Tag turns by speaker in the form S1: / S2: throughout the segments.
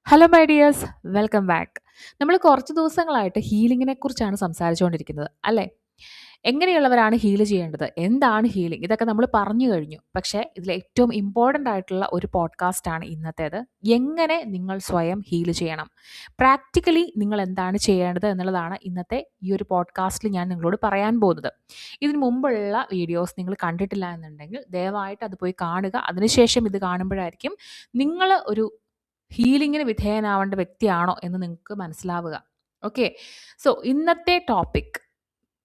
S1: Hello my dears, welcome back. നമ്മൾ കുറച്ച് ദിവസങ്ങളായിട്ട് ഹീലിങ്ങിനെ കുറിച്ചാണ് സംസാരിച്ചുകൊണ്ടിരിക്കുന്നത്, അല്ലേ? എങ്ങനെയുള്ളവരാണ് ഹീൽ ചെയ്യേണ്ടത്? എന്താണ് ഹീലിംഗ്? ഇതൊക്കെ നമ്മൾ പറഞ്ഞു കഴിഞ്ഞു. പക്ഷേ ഇതിൽ ഏറ്റവും ഇമ്പോർട്ടൻ്റ് ആയിട്ടുള്ള ഒരു പോഡ്കാസ്റ്റാണ് ഇന്നത്തേത്. എങ്ങനെ നിങ്ങൾ സ്വയം ഹീൽ ചെയ്യണം? പ്രാക്ടിക്കലി നിങ്ങൾ എന്താണ് ചെയ്യേണ്ടത് എന്നുള്ളതാണ് ഇന്നത്തെ ഈ ഒരു പോഡ്കാസ്റ്റിൽ ഞാൻ നിങ്ങളോട് പറയാൻ പോകുന്നത്. ഇതിന് മുമ്പുള്ള വീഡിയോസ് നിങ്ങൾ കണ്ടിട്ടില്ല എന്നുണ്ടെങ്കിൽ ദയവായിട്ട് അത് പോയി കാണുക. അതിനുശേഷം ഇത് കാണുമ്പോഴായിരിക്കും നിങ്ങൾ ഒരു ഹീലിങ്ങിന് വിധേയനാവേണ്ട വ്യക്തിയാണോ എന്ന് നിങ്ങൾക്ക് മനസ്സിലാവുക. ഓക്കെ, സോ ഇന്നത്തെ topic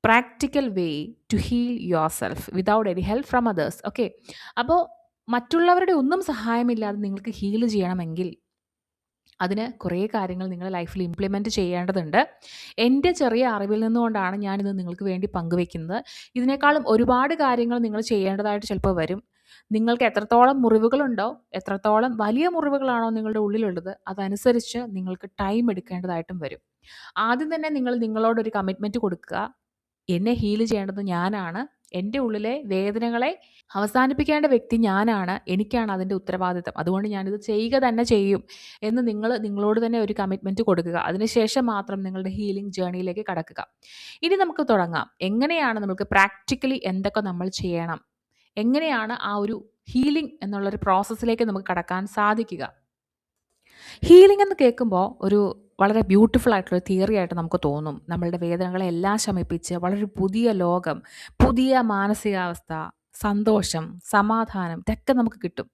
S1: practical way to heal yourself without any help from others. Okay, അപ്പോൾ മറ്റുള്ളവരുടെ ഒന്നും സഹായമില്ലാതെ നിങ്ങൾക്ക് ഹീൽ ചെയ്യണമെങ്കിൽ അതിന് കുറേ കാര്യങ്ങൾ നിങ്ങളുടെ ലൈഫിൽ ഇംപ്ലിമെൻറ്റ് ചെയ്യേണ്ടതുണ്ട്. എൻ്റെ ചെറിയ അറിവിൽ നിന്നുകൊണ്ടാണ് ഞാനിത് നിങ്ങൾക്ക് വേണ്ടി പങ്കുവെക്കുന്നത്. ഇതിനേക്കാളും ഒരുപാട് കാര്യങ്ങൾ നിങ്ങൾ ചെയ്യേണ്ടതായിട്ട് ചിലപ്പോൾ വരും. നിങ്ങൾക്ക് എത്രത്തോളം മുറിവുകളുണ്ടോ, എത്രത്തോളം വലിയ മുറിവുകളാണോ നിങ്ങളുടെ ഉള്ളിലുള്ളത്, അതനുസരിച്ച് നിങ്ങൾക്ക് ടൈം എടുക്കേണ്ടതായിട്ടും വരും. ആദ്യം തന്നെ നിങ്ങൾ നിങ്ങളോടൊരു കമ്മിറ്റ്മെൻറ്റ് കൊടുക്കുക. എന്നെ ഹീൽ ചെയ്യേണ്ടത് ഞാനാണ്. എൻ്റെ ഉള്ളിലെ വേദനകളെ അവസാനിപ്പിക്കേണ്ട വ്യക്തി ഞാനാണ്. എനിക്കാണ് അതിൻ്റെ ഉത്തരവാദിത്തം. അതുകൊണ്ട് ഞാനിത് ചെയ്യുക തന്നെ ചെയ്യും എന്ന് നിങ്ങളോട് തന്നെ ഒരു കമ്മിറ്റ്മെൻറ്റ് കൊടുക്കുക. അതിനുശേഷം മാത്രം നിങ്ങളുടെ ഹീലിംഗ് ജേർണിയിലേക്ക് കടക്കുക. ഇനി നമുക്ക് തുടങ്ങാം. എങ്ങനെയാണ് നമുക്ക് പ്രാക്ടിക്കലി എന്തൊക്കെ നമ്മൾ ചെയ്യണം? എങ്ങനെയാണ് ആ ഒരു ഹീലിംഗ് എന്നുള്ളൊരു പ്രോസസ്സിലേക്ക് നമുക്ക് കടക്കാൻ സാധിക്കുക? ഹീലിംഗ് എന്ന് കേൾക്കുമ്പോൾ ഒരു വളരെ ബ്യൂട്ടിഫുൾ ആയിട്ടുള്ള തിയറി ആയിട്ട് നമുക്ക് തോന്നും. നമ്മളുടെ വേദനകളെ എല്ലാം ശമിപ്പിച്ച് വളരെ പുതിയ ലോകം, പുതിയ മാനസികാവസ്ഥ, സന്തോഷം, സമാധാനം ഇതൊക്കെ നമുക്ക് കിട്ടും,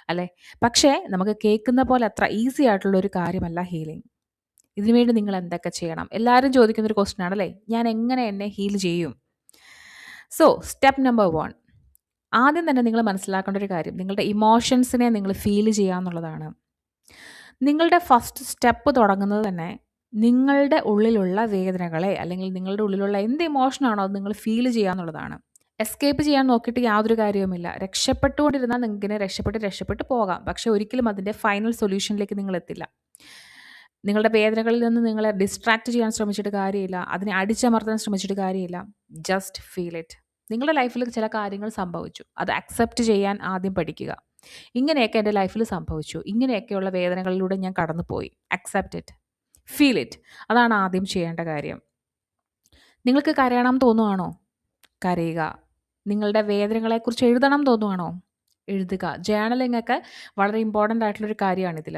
S1: അല്ലേ? പക്ഷേ നമുക്ക് കേൾക്കുന്ന പോലെ അത്ര ഈസി ആയിട്ടുള്ള ഒരു കാര്യമല്ല ഹീലിംഗ്. ഇതിനുവേണ്ടി നിങ്ങൾ എന്തൊക്കെ ചെയ്യണം? എല്ലാവരും ചോദിക്കുന്നൊരു ക്വസ്റ്റ്യൻ ആണല്ലേ, ഞാൻ എങ്ങനെ എന്നെ ഹീൽ ചെയ്യും? സോ സ്റ്റെപ്പ് നമ്പർ 1, ആദ്യം തന്നെ നിങ്ങൾ മനസ്സിലാക്കേണ്ട ഒരു കാര്യം, നിങ്ങളുടെ ഇമോഷൻസിനെ നിങ്ങൾ ഫീൽ ചെയ്യുക എന്നുള്ളതാണ്. നിങ്ങളുടെ ഫസ്റ്റ് സ്റ്റെപ്പ് തുടങ്ങുന്നത് തന്നെ നിങ്ങളുടെ ഉള്ളിലുള്ള വേദനകളെ, അല്ലെങ്കിൽ നിങ്ങളുടെ ഉള്ളിലുള്ള എന്ത് ഇമോഷനാണോ അത് നിങ്ങൾ ഫീൽ ചെയ്യുക എന്നുള്ളതാണ്. എസ്കേപ്പ് ചെയ്യാൻ നോക്കിയിട്ട് യാതൊരു കാര്യവുമില്ല. രക്ഷപ്പെട്ടുകൊണ്ടിരുന്നാൽ നിങ്ങൾക്ക് രക്ഷപ്പെട്ട് പോകാം. പക്ഷെ ഒരിക്കലും അതിൻ്റെ ഫൈനൽ സൊല്യൂഷനിലേക്ക് നിങ്ങൾ എത്തില്ല. നിങ്ങളുടെ വേദനകളിൽ നിന്ന് നിങ്ങളെ ഡിസ്ട്രാക്ട് ചെയ്യാൻ ശ്രമിച്ചിട്ട് കാര്യമില്ല. അതിനെ അടിച്ചമർത്താൻ ശ്രമിച്ചിട്ട് കാര്യമില്ല. Just feel it. നിങ്ങളുടെ ലൈഫിൽ ചില കാര്യങ്ങൾ സംഭവിച്ചു, അത് അക്സെപ്റ്റ് ചെയ്യാൻ ആദ്യം പഠിക്കുക. ഇങ്ങനെയൊക്കെ എൻ്റെ ലൈഫിൽ സംഭവിച്ചു, ഇങ്ങനെയൊക്കെയുള്ള വേദനകളിലൂടെ ഞാൻ കടന്നുപോയി. Accept it, feel it. അതാണ് ആദ്യം ചെയ്യേണ്ട കാര്യം. നിങ്ങൾക്ക് കരയണം തോന്നുവാണോ? കരയുക. നിങ്ങളുടെ വേദനകളെക്കുറിച്ച് എഴുതണം തോന്നുവാണോ? എഴുതുക. ജേർണലിംഗ് ഒക്കെ വളരെ ഇമ്പോർട്ടൻ്റ് ആയിട്ടുള്ളൊരു കാര്യമാണിതിൽ.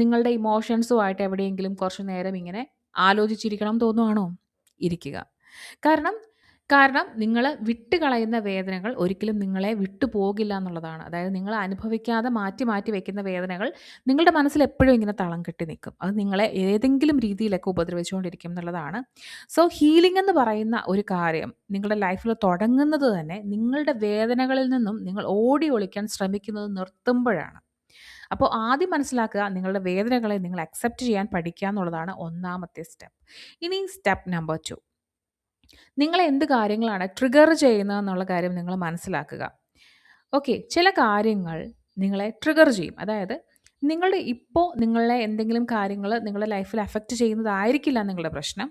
S1: നിങ്ങളുടെ ഇമോഷൻസുമായിട്ട് എവിടെയെങ്കിലും കുറച്ച് നേരം ഇങ്ങനെ ആലോചിച്ചിരിക്കണം തോന്നുവാണോ? ഇരിക്കുക. കാരണം നിങ്ങൾ വിട്ടുകളയുന്ന വേദനകൾ ഒരിക്കലും നിങ്ങളെ വിട്ടു പോകില്ല എന്നുള്ളതാണ്. അതായത് നിങ്ങൾ അനുഭവിക്കാതെ മാറ്റി മാറ്റി വെക്കുന്ന വേദനകൾ നിങ്ങളുടെ മനസ്സിൽ എപ്പോഴും ഇങ്ങനെ തളം കെട്ടി നിൽക്കും. അത് നിങ്ങളെ ഏതെങ്കിലും രീതിയിലൊക്കെ ഉപദ്രവിച്ചുകൊണ്ടിരിക്കും എന്നുള്ളതാണ്. സോ ഹീലിംഗ് എന്ന് പറയുന്ന ഒരു കാര്യം നിങ്ങളുടെ ലൈഫിൽ തുടങ്ങുന്നത് തന്നെ നിങ്ങളുടെ വേദനകളിൽ നിന്നും നിങ്ങൾ ഓടി ഒളിക്കാൻ ശ്രമിക്കുന്നത് നിർത്തുമ്പോഴാണ്. അപ്പോൾ ആദ്യം മനസ്സിലാക്കുക, നിങ്ങളുടെ വേദനകളെ നിങ്ങൾ അക്സെപ്റ്റ് ചെയ്യാൻ പഠിക്കുക എന്നുള്ളതാണ് ഒന്നാമത്തെ സ്റ്റെപ്പ്. ഇനി സ്റ്റെപ്പ് നമ്പർ 2, നിങ്ങൾ എന്ത് കാര്യങ്ങളാണ് ട്രിഗർ ചെയ്യുന്നത് എന്നുള്ള കാര്യം നിങ്ങൾ മനസ്സിലാക്കുക. ഓക്കെ, ചില കാര്യങ്ങൾ നിങ്ങളെ ട്രിഗർ ചെയ്യും. അതായത് നിങ്ങളെ എന്തെങ്കിലും കാര്യങ്ങൾ നിങ്ങളുടെ ലൈഫിൽ അഫക്റ്റ് ചെയ്യുന്നതായിരിക്കില്ല നിങ്ങളുടെ പ്രശ്നം.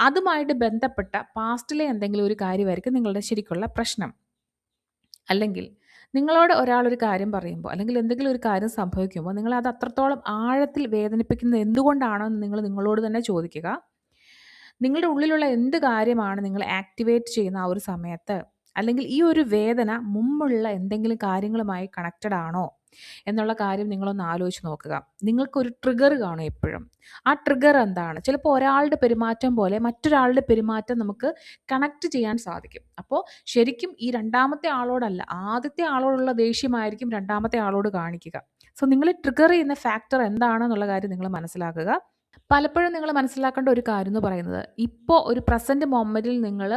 S1: അതുമായിട്ട് ബന്ധപ്പെട്ട പാസ്റ്റിലെ എന്തെങ്കിലും ഒരു കാര്യമായിരിക്കും നിങ്ങളുടെ ശരിക്കുള്ള പ്രശ്നം. അല്ലെങ്കിൽ നിങ്ങളോട് ഒരാളൊരു കാര്യം പറയുമ്പോൾ, അല്ലെങ്കിൽ എന്തെങ്കിലും ഒരു കാര്യം സംഭവിക്കുമ്പോൾ നിങ്ങൾ അത് അത്രത്തോളം ആഴത്തിൽ വേദനിപ്പിക്കുന്നത് എന്തുകൊണ്ടാണോ എന്ന് നിങ്ങൾ നിങ്ങളോട് തന്നെ ചോദിക്കുക. നിങ്ങളുടെ ഉള്ളിലുള്ള എന്ത് കാര്യമാണ് നിങ്ങൾ ആക്ടിവേറ്റ് ചെയ്യുന്ന ആ ഒരു സമയത്ത്, അല്ലെങ്കിൽ ഈ ഒരു വേദന മുമ്പുള്ള എന്തെങ്കിലും കാര്യങ്ങളുമായി കണക്റ്റഡ് ആണോ എന്നുള്ള കാര്യം നിങ്ങളൊന്ന് ആലോചിച്ച് നോക്കുക. നിങ്ങൾക്കൊരു ട്രിഗർ കാണും എപ്പോഴും. ആ ട്രിഗർ എന്താണ്? ചിലപ്പോൾ ഒരാളുടെ പെരുമാറ്റം പോലെ മറ്റൊരാളുടെ പെരുമാറ്റം നമുക്ക് കണക്റ്റ് ചെയ്യാൻ സാധിക്കും. അപ്പോൾ ശരിക്കും ഈ രണ്ടാമത്തെ ആളോടല്ല, ആദ്യത്തെ ആളോടുള്ള ദേഷ്യമായിരിക്കും രണ്ടാമത്തെ ആളോട് കാണിക്കുക. സോ നിങ്ങൾ ട്രിഗർ ചെയ്യുന്ന ഫാക്ടർ എന്താണെന്നുള്ള കാര്യം നിങ്ങൾ മനസ്സിലാക്കുക. പലപ്പോഴും നിങ്ങൾ മനസ്സിലാക്കേണ്ട ഒരു കാര്യം എന്ന് പറയുന്നത്, ഇപ്പോൾ ഒരു പ്രസൻറ്റ് മൊമെൻറ്റിൽ നിങ്ങൾ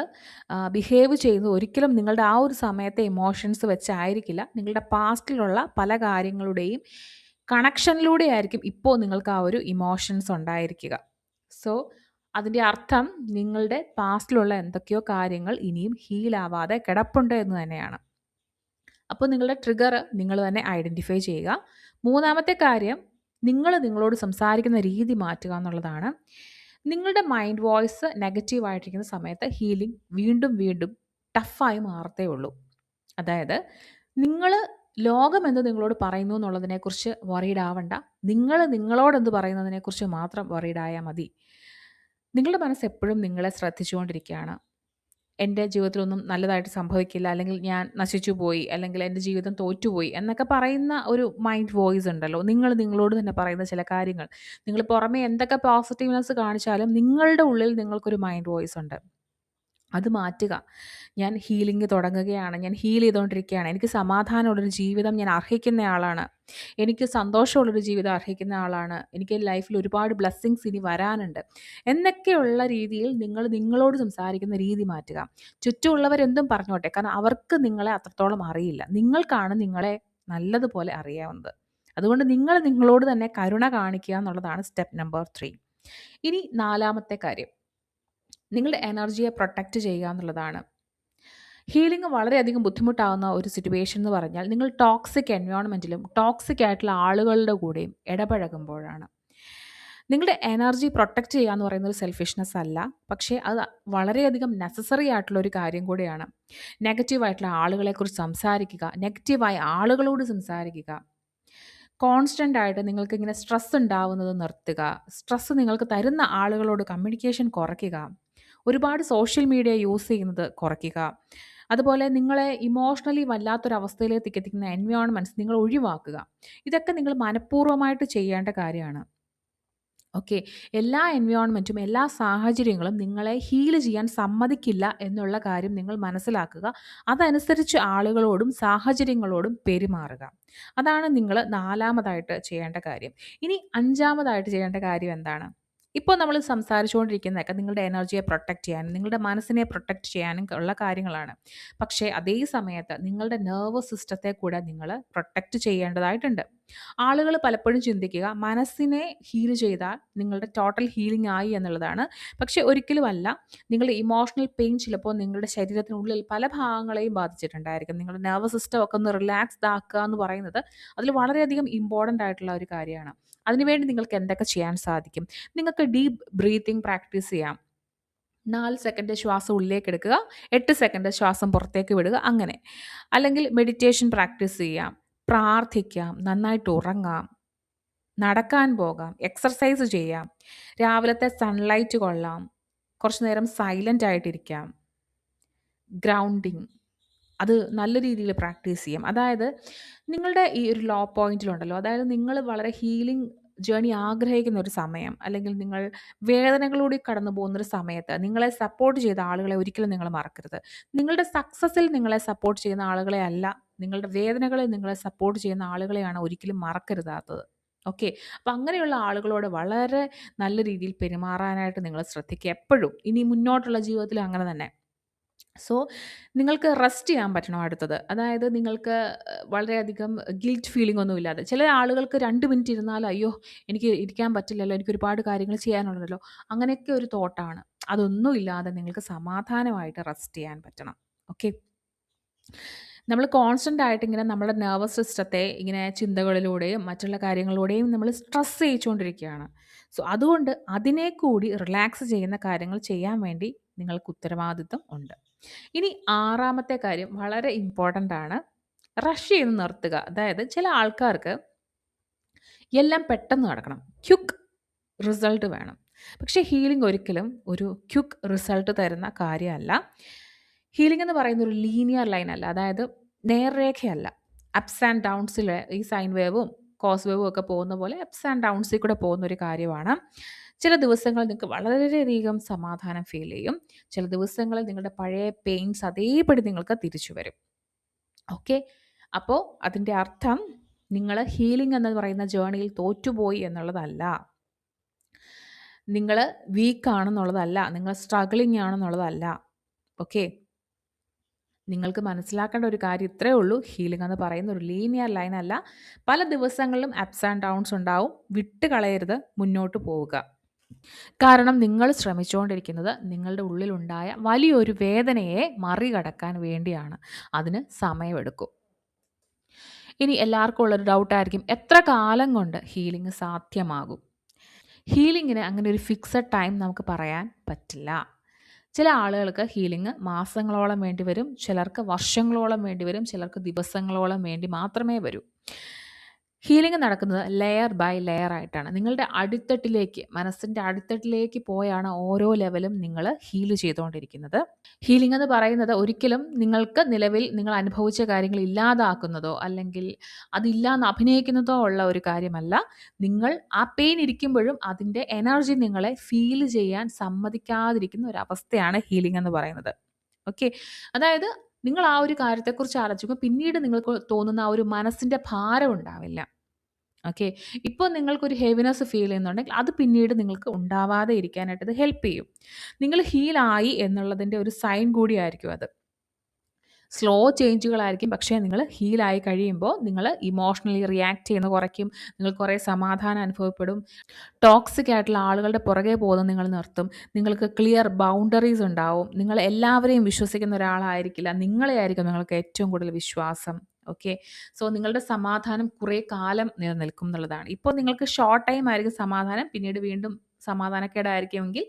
S1: ബിഹേവ് ചെയ്യുന്നത് ഒരിക്കലും നിങ്ങളുടെ ആ ഒരു സമയത്തെ ഇമോഷൻസ് വെച്ചായിരിക്കില്ല. നിങ്ങളുടെ പാസ്റ്റിലുള്ള പല കാര്യങ്ങളുടെയും കണക്ഷനിലൂടെ ആയിരിക്കും ഇപ്പോൾ നിങ്ങൾക്ക് ആ ഒരു ഇമോഷൻസ് ഉണ്ടായിരിക്കുക. സോ അതിൻ്റെ അർത്ഥം നിങ്ങളുടെ പാസ്റ്റിലുള്ള എന്തൊക്കെയോ കാര്യങ്ങൾ ഇനിയും ഹീലാവാതെ കിടപ്പുണ്ട് എന്ന് തന്നെയാണ്. അപ്പോൾ നിങ്ങളുടെ ട്രിഗർ നിങ്ങൾ തന്നെ ഐഡൻറ്റിഫൈ ചെയ്യുക. മൂന്നാമത്തെ കാര്യം, നിങ്ങളോട് സംസാരിക്കുന്ന രീതി മാറ്റുക എന്നുള്ളതാണ്. നിങ്ങളുടെ മൈൻഡ് വോയിസ് നെഗറ്റീവായിട്ടിരിക്കുന്ന സമയത്ത് ഹീലിംഗ് വീണ്ടും വീണ്ടും ടഫായി മാറത്തേ ഉള്ളൂ. അതായത് നിങ്ങൾ ലോകം എന്ത് നിങ്ങളോട് പറയുന്നു എന്നുള്ളതിനെക്കുറിച്ച് വറീഡ് ആവണ്ട. നിങ്ങൾ നിങ്ങളോട് എന്ത് പറയുന്നതിനെക്കുറിച്ച് മാത്രം വറീഡ് ആയാൽ മതി. നിങ്ങളുടെ മനസ്സ് എപ്പോഴും നിങ്ങളെ ശ്രദ്ധിച്ചുകൊണ്ടിരിക്കുകയാണ്. എൻ്റെ ജീവിതത്തിലൊന്നും നല്ലതായിട്ട് സംഭവിക്കില്ല, അല്ലെങ്കിൽ ഞാൻ നശിച്ചു പോയി, അല്ലെങ്കിൽ എൻ്റെ ജീവിതം തോറ്റുപോയി എന്നൊക്കെ പറയുന്ന ഒരു മൈൻഡ് വോയിസ് ഉണ്ടല്ലോ. നിങ്ങൾ നിങ്ങളോട് തന്നെ പറയുന്ന ചില കാര്യങ്ങൾ. നിങ്ങൾ പുറമെ എന്തൊക്കെ പോസിറ്റീവ്നെസ് കാണിച്ചാലും നിങ്ങളുടെ ഉള്ളിൽ നിങ്ങൾക്കൊരു മൈൻഡ് വോയിസ് ഉണ്ട്. അത് മാറ്റുക. ഞാൻ ഹീലിംഗ് തുടങ്ങുകയാണ്. ഞാൻ ഹീൽ ചെയ്തുകൊണ്ടിരിക്കുകയാണ്. എനിക്ക് സമാധാനമുള്ളൊരു ജീവിതം ഞാൻ അർഹിക്കുന്നയാളാണ്. എനിക്ക് സന്തോഷമുള്ളൊരു ജീവിതം അർഹിക്കുന്ന ആളാണ്. എനിക്ക് ലൈഫിൽ ഒരുപാട് ബ്ലെസ്സിങ്സ് ഇനി വരാനുണ്ട്. എന്നൊക്കെയുള്ള രീതിയിൽ നിങ്ങൾ നിങ്ങളോട് സംസാരിക്കുന്ന രീതി മാറ്റുക. ചുറ്റുമുള്ളവരെന്തും പറഞ്ഞോട്ടെ. കാരണം അവർക്ക് നിങ്ങളെ അത്രത്തോളം അറിയില്ല. നിങ്ങൾക്കാണ് നിങ്ങളെ നല്ലതുപോലെ അറിയാവുന്നത്. അതുകൊണ്ട് നിങ്ങൾ നിങ്ങളോട് തന്നെ കരുണ കാണിക്കുക എന്നുള്ളതാണ് സ്റ്റെപ്പ് നമ്പർ 3. ഇനി 4ാമത്തെ കാര്യം, നിങ്ങളുടെ എനർജിയെ പ്രൊട്ടക്റ്റ് ചെയ്യുക എന്നുള്ളതാണ്. ഹീലിംഗ് വളരെയധികം ബുദ്ധിമുട്ടാവുന്ന ഒരു സിറ്റുവേഷൻ എന്ന് പറഞ്ഞാൽ നിങ്ങൾ ടോക്സിക് എൻവയോൺമെൻറ്റിലും ടോക്സിക് ആയിട്ടുള്ള ആളുകളുടെ കൂടെയും ഇടപഴകുമ്പോഴാണ്. നിങ്ങളുടെ എനർജി പ്രൊട്ടക്റ്റ് ചെയ്യുക എന്ന് പറയുന്നത് ഒരു സെൽഫിഷ്നെസ് അല്ല, പക്ഷേ അത് വളരെയധികം നെസസറി ആയിട്ടുള്ള ഒരു കാര്യം കൂടിയാണ്. നെഗറ്റീവായിട്ടുള്ള ആളുകളെക്കുറിച്ച് സംസാരിക്കുക, നെഗറ്റീവായ ആളുകളോട് സംസാരിക്കുക, കോൺസ്റ്റൻ്റ് ആയിട്ട് നിങ്ങൾക്ക് ഇങ്ങനെ സ്ട്രെസ് ഉണ്ടാവുന്നത് നിർത്തുക, സ്ട്രെസ് നിങ്ങൾക്ക് തരുന്ന ആളുകളോട് കമ്മ്യൂണിക്കേഷൻ കുറയ്ക്കുക, ഒരുപാട് സോഷ്യൽ മീഡിയ യൂസ് ചെയ്യുന്നത് കുറയ്ക്കുക, അതുപോലെ നിങ്ങളെ ഇമോഷണലി വല്ലാത്തൊരവസ്ഥയിലേക്ക് എത്തിക്കുന്ന എൻവയോൺമെൻറ്റ്സ് നിങ്ങൾ ഒഴിവാക്കുക. ഇതൊക്കെ നിങ്ങൾ മനഃപൂർവ്വമായിട്ട് ചെയ്യേണ്ട കാര്യമാണ്. ഓക്കെ. എല്ലാ എൻവയോൺമെൻറ്റും എല്ലാ സാഹചര്യങ്ങളും നിങ്ങളെ ഹീൽ ചെയ്യാൻ സമ്മതിക്കില്ല എന്നുള്ള കാര്യം നിങ്ങൾ മനസ്സിലാക്കുക. അതനുസരിച്ച് ആളുകളോടും സാഹചര്യങ്ങളോടും പെരുമാറുക. അതാണ് നിങ്ങൾ 4ാമതായിട്ട് ചെയ്യേണ്ട കാര്യം. ഇനി 5ാമതായിട്ട് ചെയ്യേണ്ട കാര്യം എന്താണ്? ഇപ്പോൾ നമ്മൾ സംസാരിച്ചുകൊണ്ടിരിക്കുന്നതൊക്കെ നിങ്ങളുടെ എനർജിയെ പ്രൊട്ടക്റ്റ് ചെയ്യാനും നിങ്ങളുടെ മനസ്സിനെ പ്രൊട്ടക്റ്റ് ചെയ്യാനും ഉള്ള കാര്യങ്ങളാണ്. പക്ഷേ അതേ സമയത്ത് നിങ്ങളുടെ നെർവസ് സിസ്റ്റത്തെ കൂടെ നിങ്ങൾ പ്രൊട്ടക്റ്റ് ചെയ്യേണ്ടതായിട്ടുണ്ട്. ആളുകൾ പലപ്പോഴും ചിന്തിക്കുക മനസ്സിനെ ഹീൽ ചെയ്താൽ നിങ്ങളുടെ ടോട്ടൽ ഹീലിംഗ് ആയി എന്നുള്ളതാണ്. പക്ഷേ ഒരിക്കലുമല്ല. നിങ്ങളുടെ ഇമോഷണൽ പെയിൻ ചിലപ്പോൾ നിങ്ങളുടെ ശരീരത്തിനുള്ളിൽ പല ഭാഗങ്ങളെയും ബാധിച്ചിട്ടുണ്ടായിരിക്കും. നിങ്ങളുടെ നെർവസ് സിസ്റ്റം ഒക്കെ ഒന്ന് റിലാക്സ്ഡ് ആക്കുക എന്ന് പറയുന്നത് അതിൽ വളരെയധികം ഇമ്പോർട്ടൻ്റ് ആയിട്ടുള്ള ഒരു കാര്യമാണ്. അതിനുവേണ്ടി നിങ്ങൾക്ക് എന്തൊക്കെ ചെയ്യാൻ സാധിക്കും? നിങ്ങൾക്ക് ഡീപ്പ് ബ്രീത്തിങ് പ്രാക്ടീസ് ചെയ്യാം. 4 സെക്കൻഡ് ശ്വാസം ഉള്ളിലേക്ക് എടുക്കുക, 8 സെക്കൻഡ് ശ്വാസം പുറത്തേക്ക് വിടുക, അങ്ങനെ. അല്ലെങ്കിൽ മെഡിറ്റേഷൻ പ്രാക്ടീസ് ചെയ്യാം, പ്രാർത്ഥിക്കാം, നന്നായിട്ട് ഉറങ്ങാം, നടക്കാൻ പോകാം, എക്സർസൈസ് ചെയ്യാം, രാവിലത്തെ സൺലൈറ്റ് കൊള്ളാം, കുറച്ച് നേരം സൈലൻ്റ് ആയിട്ടിരിക്കാം, ഗ്രൗണ്ടിങ് അത് നല്ല രീതിയിൽ പ്രാക്ടീസ് ചെയ്യാം. അതായത് നിങ്ങളുടെ ഈ ഒരു ലോ പോയിന്റിലുണ്ടല്ലോ, അതായത് നിങ്ങൾ വളരെ ഹീലിംഗ് ജേണി ആഗ്രഹിക്കുന്ന ഒരു സമയം, അല്ലെങ്കിൽ നിങ്ങൾ വേദനകളിലൂടെ കടന്നു പോകുന്നൊരു സമയത്ത് നിങ്ങളെ സപ്പോർട്ട് ചെയ്ത ആളുകളെ ഒരിക്കലും നിങ്ങൾ മറക്കരുത്. നിങ്ങളുടെ സക്സസ്സിൽ നിങ്ങളെ സപ്പോർട്ട് ചെയ്യുന്ന ആളുകളെ അല്ല, നിങ്ങളുടെ വേദനകളിൽ നിങ്ങളെ സപ്പോർട്ട് ചെയ്യുന്ന ആളുകളെയാണ് ഒരിക്കലും മറക്കരുതാത്തത്. ഓക്കെ. അപ്പം അങ്ങനെയുള്ള ആളുകളോട് വളരെ നല്ല രീതിയിൽ പെരുമാറാനായിട്ട് നിങ്ങൾ ശ്രദ്ധിക്കുക എപ്പോഴും. ഇനി മുന്നോട്ടുള്ള ജീവിതത്തിൽ അങ്ങനെ തന്നെ. സോ നിങ്ങൾക്ക് റെസ്റ്റ് ചെയ്യാൻ പറ്റണം അടുത്തത്. അതായത് നിങ്ങൾക്ക് വളരെയധികം ഗിൽറ്റ് ഫീലിംഗ് ഒന്നും ഇല്ലാതെ. ചില ആളുകൾക്ക് 2 മിനിറ്റ് ഇരുന്നാൽ അയ്യോ എനിക്ക് ഇരിക്കാൻ പറ്റില്ലല്ലോ, എനിക്ക് ഒരുപാട് കാര്യങ്ങൾ ചെയ്യാനുണ്ടല്ലോ, അങ്ങനെയൊക്കെ ഒരു തോട്ടാണ്. അതൊന്നും ഇല്ലാതെ നിങ്ങൾക്ക് സമാധാനമായിട്ട് റെസ്റ്റ് ചെയ്യാൻ പറ്റണം. ഓക്കെ. നമ്മൾ കോൺസ്റ്റൻ്റ് ആയിട്ട് ഇങ്ങനെ നമ്മുടെ നെർവസ് സിസ്റ്റത്തെ ഇങ്ങനെ ചിന്തകളിലൂടെയും മറ്റുള്ള കാര്യങ്ങളിലൂടെയും നമ്മൾ സ്ട്രെസ് ചെയ്യിച്ചുകൊണ്ടിരിക്കുകയാണ്. സോ അതുകൊണ്ട് അതിനെ കൂടി റിലാക്സ് ചെയ്യുന്ന കാര്യങ്ങൾ ചെയ്യാൻ വേണ്ടി നിങ്ങൾക്ക് ഉത്തരവാദിത്വം ഉണ്ട്. ഇനി 6ാമത്തെ കാര്യം വളരെ ഇമ്പോർട്ടൻ്റ് ആണ്. റഷ് ചെയ്ത് നിർത്തുക. അതായത് ചില ആൾക്കാർക്ക് എല്ലാം പെട്ടെന്ന് നടക്കണം, ക്വിക്ക് റിസൾട്ട് വേണം. പക്ഷേ ഹീലിംഗ് ഒരിക്കലും ഒരു ക്വിക്ക് റിസൾട്ട് തരുന്ന കാര്യമല്ല. ഹീലിംഗ് എന്ന് പറയുന്ന ഒരു ലീനിയർ ലൈൻ അല്ല, അതായത് നേർരേഖയല്ല. അപ്സ് ആൻഡ് ഡൗൺസിൽ ഈ സൈൻ വേവും കോസ് വേവും ഒക്കെ പോകുന്ന പോലെ അപ്സ് ആൻഡ് ഡൗൺസിൽ കൂടെ പോകുന്ന ഒരു കാര്യമാണ്. ചില ദിവസങ്ങളിൽ നിങ്ങൾക്ക് വളരെയധികം സമാധാനം ഫീൽ ചെയ്യും. ചില ദിവസങ്ങളിൽ നിങ്ങളുടെ പഴയ പെയിൻസ് അതേപടി നിങ്ങൾക്ക് തിരിച്ചു വരും. ഓക്കെ. അപ്പോൾ അതിൻ്റെ അർത്ഥം നിങ്ങൾ ഹീലിംഗ് എന്ന് പറയുന്ന ജേർണിയിൽ തോറ്റുപോയി എന്നുള്ളതല്ല, നിങ്ങൾ വീക്കാണെന്നുള്ളതല്ല, നിങ്ങൾ സ്ട്രഗിളിങ് ആണെന്നുള്ളതല്ല. ഓക്കെ. നിങ്ങൾക്ക് മനസ്സിലാക്കേണ്ട ഒരു കാര്യം ഇത്രയേ ഉള്ളൂ. ഹീലിംഗ് എന്ന് പറയുന്ന ഒരു ലീനിയർ ലൈൻ അല്ല. പല ദിവസങ്ങളിലും അപ്സ് ആൻഡ് ഡൗൺസ് ഉണ്ടാവും. വിട്ടുകളയരുത്, മുന്നോട്ട് പോവുക. കാരണം നിങ്ങൾ ശ്രമിച്ചുകൊണ്ടിരിക്കുന്നത് നിങ്ങളുടെ ഉള്ളിലുണ്ടായ വലിയൊരു വേദനയെ മറികടക്കാൻ വേണ്ടിയാണ്. അതിന് സമയമെടുക്കും. ഇനി എല്ലാവർക്കും ഉള്ളൊരു ഡൗട്ടായിരിക്കും, എത്ര കാലം കൊണ്ട് ഹീലിംഗ് സാധ്യമാകും? ഹീലിങ്ങിന് അങ്ങനെ ഒരു ഫിക്സഡ് ടൈം നമുക്ക് പറയാൻ പറ്റില്ല. ചില ആളുകൾക്ക് ഹീലിംഗ് മാസങ്ങളോളം വേണ്ടി വരും, ചിലർക്ക് വർഷങ്ങളോളം വേണ്ടി വരും, ചിലർക്ക് ദിവസങ്ങളോളം വേണ്ടി മാത്രമേ വരൂ. ഹീലിംഗ് നടക്കുന്നത് ലെയർ ബൈ ലെയർ ആയിട്ടാണ്. നിങ്ങളുടെ അടിത്തട്ടിലേക്ക്, മനസ്സിൻ്റെ അടിത്തട്ടിലേക്ക് പോയാണ് ഓരോ ലെവലും നിങ്ങൾ ഹീൽ ചെയ്തുകൊണ്ടിരിക്കുന്നത്. ഹീലിംഗ് എന്ന് പറയുന്നത് ഒരിക്കലും നിങ്ങൾക്ക് നിലവിൽ നിങ്ങൾ അനുഭവിച്ച കാര്യങ്ങൾ ഇല്ലാതാക്കുന്നതോ അല്ലെങ്കിൽ അതില്ലാന്ന് അഭിനയിക്കുന്നതോ ഉള്ള ഒരു കാര്യമല്ല. നിങ്ങൾ ആ പെയിൻ ഇരിക്കുമ്പോഴും അതിൻ്റെ എനർജി നിങ്ങളെ ഫീൽ ചെയ്യാൻ സമ്മതിക്കാതിരിക്കുന്ന ഒരു അവസ്ഥയാണ് ഹീലിംഗ് എന്ന് പറയുന്നത്. ഓക്കെ, അതായത് നിങ്ങൾ ആ ഒരു കാര്യത്തെക്കുറിച്ച് ആലോചിക്കുമ്പോൾ പിന്നീട് നിങ്ങൾക്ക് തോന്നുന്ന ആ ഒരു മനസ്സിൻ്റെ ഭാരം ഉണ്ടാവില്ല. ഓക്കെ, ഇപ്പോൾ നിങ്ങൾക്കൊരു ഹെവിനെസ് ഫീൽ ചെയ്യുന്നുണ്ടെങ്കിൽ അത് പിന്നീട് നിങ്ങൾക്ക് ഉണ്ടാവാതെ ഇരിക്കാനായിട്ട് ഇത് ഹെൽപ്പ് ചെയ്യും. നിങ്ങൾ ഹീലായി എന്നുള്ളതിൻ്റെ ഒരു സൈൻ കൂടിയായിരിക്കും അത്. സ്ലോ ചേഞ്ചുകളായിരിക്കും, പക്ഷേ നിങ്ങൾ ഹീലായി കഴിയുമ്പോൾ നിങ്ങൾ ഇമോഷണലി റിയാക്ട് ചെയ്യുന്നത് കുറയ്ക്കും, നിങ്ങൾക്ക് കുറേ സമാധാനം അനുഭവപ്പെടും, ടോക്സിക് ആയിട്ടുള്ള ആളുകളുടെ പുറകെ പോകുന്നത് നിങ്ങൾ നിർത്തും, നിങ്ങൾക്ക് ക്ലിയർ ബൗണ്ടറീസ് ഉണ്ടാവും, നിങ്ങൾ എല്ലാവരെയും വിശ്വസിക്കുന്ന ഒരാളായിരിക്കില്ല, നിങ്ങളെ ആയിരിക്കും നിങ്ങൾക്ക് ഏറ്റവും കൂടുതൽ വിശ്വാസം. ഓക്കെ, സോ നിങ്ങളുടെ സമാധാനം കുറേ കാലം നിലനിൽക്കും എന്നുള്ളതാണ്. ഇപ്പോൾ നിങ്ങൾക്ക് ഷോർട്ട് ടൈം ആയിരിക്കും സമാധാനം, പിന്നീട് വീണ്ടും സമാധാനക്കേടായിരിക്കുമെങ്കിൽ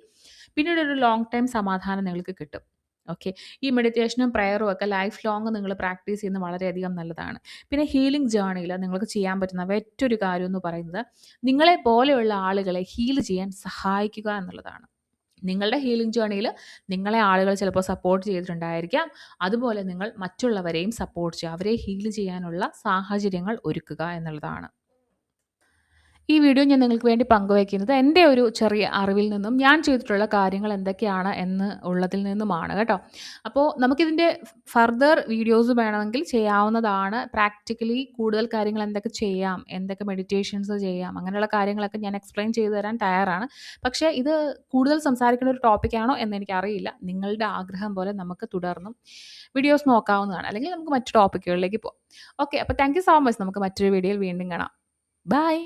S1: പിന്നീട് ഒരു ലോങ് ടൈം സമാധാനം നിങ്ങൾക്ക് കിട്ടും. ഓക്കെ, ഈ മെഡിറ്റേഷനും പ്രയറും ഒക്കെ ലൈഫ് ലോങ് നിങ്ങൾ പ്രാക്ടീസ് ചെയ്യുന്നത് വളരെയധികം നല്ലതാണ്. പിന്നെ ഹീലിംഗ് ജേർണിയിൽ നിങ്ങൾക്ക് ചെയ്യാൻ പറ്റുന്ന മറ്റൊരു കാര്യം എന്ന് പറയുന്നത് നിങ്ങളെ പോലെയുള്ള ആളുകളെ ഹീൽ ചെയ്യാൻ സഹായിക്കുക എന്നുള്ളതാണ്. നിങ്ങളുടെ ഹീലിംഗ് ജേർണിയിൽ നിങ്ങളെ ആളുകൾ ചിലപ്പോൾ സപ്പോർട്ട് ചെയ്തിട്ടുണ്ടായിരിക്കാം. അതുപോലെ നിങ്ങൾ മറ്റുള്ളവരെയും സപ്പോർട്ട് ചെയ്യുക, അവരെ ഹീൽ ചെയ്യാനുള്ള സാഹചര്യങ്ങൾ ഒരുക്കുക എന്നുള്ളതാണ്. ഈ വീഡിയോ ഞാൻ നിങ്ങൾക്ക് വേണ്ടി പങ്കുവയ്ക്കുന്നത് എൻ്റെ ഒരു ചെറിയ അറിവിൽ നിന്നും ഞാൻ ചെയ്തിട്ടുള്ള കാര്യങ്ങൾ എന്തൊക്കെയാണ് എന്ന് ഉള്ളതിൽ നിന്നുമാണ് കേട്ടോ. അപ്പോൾ നമുക്കിതിൻ്റെ ഫർദർ വീഡിയോസ് വേണമെങ്കിൽ ചെയ്യാവുന്നതാണ്. പ്രാക്ടിക്കലി കൂടുതൽ കാര്യങ്ങൾ എന്തൊക്കെ ചെയ്യാം, എന്തൊക്കെ മെഡിറ്റേഷൻസ് ചെയ്യാം, അങ്ങനെയുള്ള കാര്യങ്ങളൊക്കെ ഞാൻ എക്സ്പ്ലെയിൻ ചെയ്തു തരാൻ തയ്യാറാണ്. പക്ഷേ ഇത് കൂടുതൽ സംസാരിക്കുന്ന ഒരു ടോപ്പിക്കാണോ എന്ന് എനിക്കറിയില്ല. നിങ്ങളുടെ ആഗ്രഹം പോലെ നമുക്ക് തുടർന്നും വീഡിയോസ് നോക്കാവുന്നതാണ്, അല്ലെങ്കിൽ നമുക്ക് മറ്റു ടോപ്പിക്കുകളിലേക്ക് പോകാം. ഓക്കെ, അപ്പോൾ താങ്ക് യു സോ മച്ച്. നമുക്ക് മറ്റൊരു വീഡിയോയിൽ വീണ്ടും കാണാം. ബൈ.